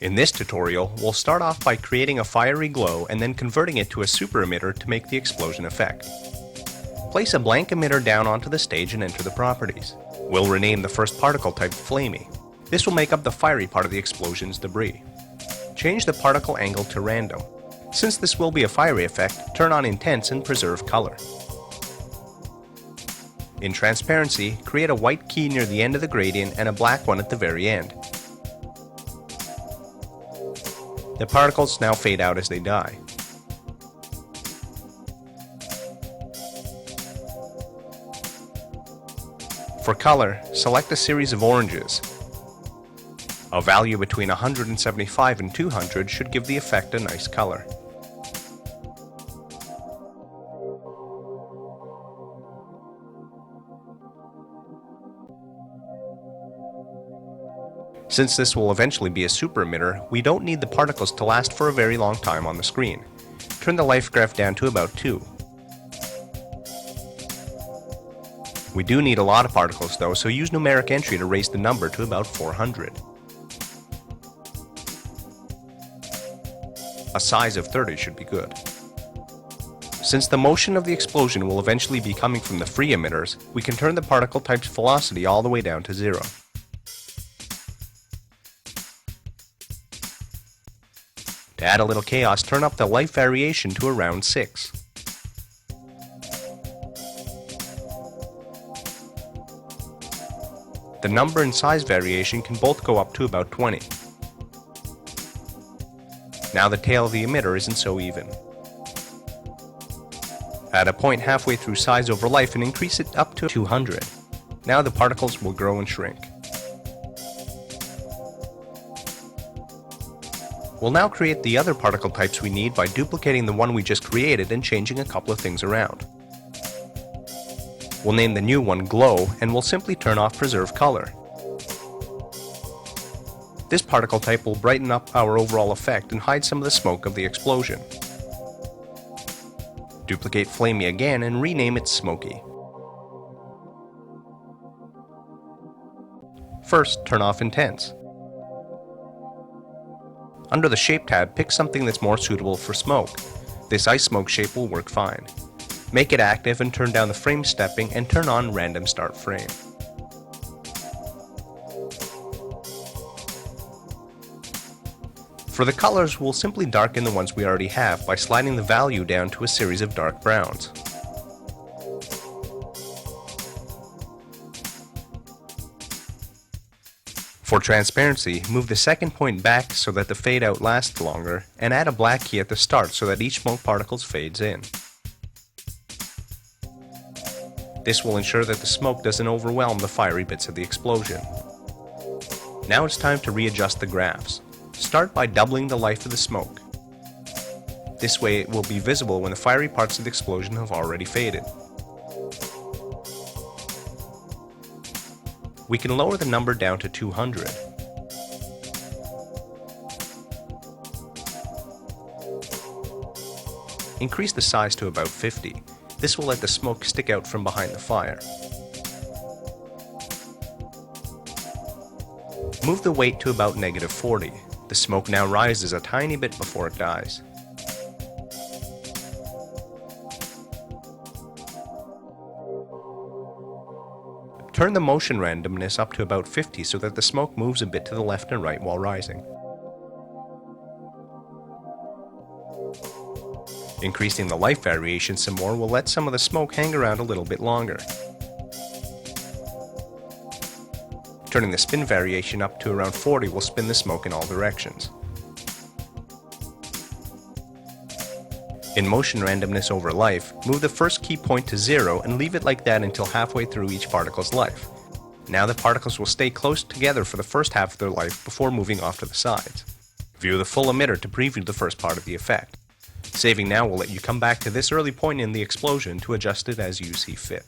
In this tutorial, we'll start off by creating a fiery glow and then converting it to a super emitter to make the explosion effect. Place a blank emitter down onto the stage and enter the properties. We'll rename the first particle type Flamey. This will make up the fiery part of the explosion's debris. Change the particle angle to random. Since this will be a fiery effect, turn on Intense and preserve color. In Transparency, create a white key near the end of the gradient and a black one at the very end. The particles now fade out as they die. For color, select a series of oranges. A value between 175 and 200 should give the effect a nice color. Since this will eventually be a super emitter, we don't need the particles to last for a very long time on the screen. Turn the life graph down to about 2. We do need a lot of particles though, so use numeric entry to raise the number to about 400. A size of 30 should be good. Since the motion of the explosion will eventually be coming from the free emitters, we can turn the particle type's velocity all the way down to 0. To add a little chaos, turn up the life variation to around 6. The number and size variation can both go up to about 20. Now the tail of the emitter isn't so even. Add a point halfway through size over life and increase it up to 200. Now the particles will grow and shrink. We'll now create the other particle types we need by duplicating the one we just created and changing a couple of things around. We'll name the new one Glow and we'll simply turn off Preserve Color. This particle type will brighten up our overall effect and hide some of the smoke of the explosion. Duplicate Flamey again and rename it Smoky. First, turn off Intense. Under the Shape tab, pick something that's more suitable for smoke. This ice smoke shape will work fine. Make it active and turn down the frame stepping and turn on Random Start Frame. For the colors, we'll simply darken the ones we already have by sliding the value down to a series of dark browns. For transparency, move the second point back so that the fade out lasts longer, and add a black key at the start so that each smoke particle fades in. This will ensure that the smoke doesn't overwhelm the fiery bits of the explosion. Now it's time to readjust the graphs. Start by doubling the life of the smoke. This way it will be visible when the fiery parts of the explosion have already faded. We can lower the number down to 200. Increase the size to about 50. This will let the smoke stick out from behind the fire. Move the weight to about -40. The smoke now rises a tiny bit before it dies. Turn the motion randomness up to about 50 so that the smoke moves a bit to the left and right while rising. Increasing the life variation some more will let some of the smoke hang around a little bit longer. Turning the spin variation up to around 40 will spin the smoke in all directions. In motion randomness over life, move the first key point to 0 and leave it like that until halfway through each particle's life. Now the particles will stay close together for the first half of their life before moving off to the sides. View the full emitter to preview the first part of the effect. Saving now will let you come back to this early point in the explosion to adjust it as you see fit.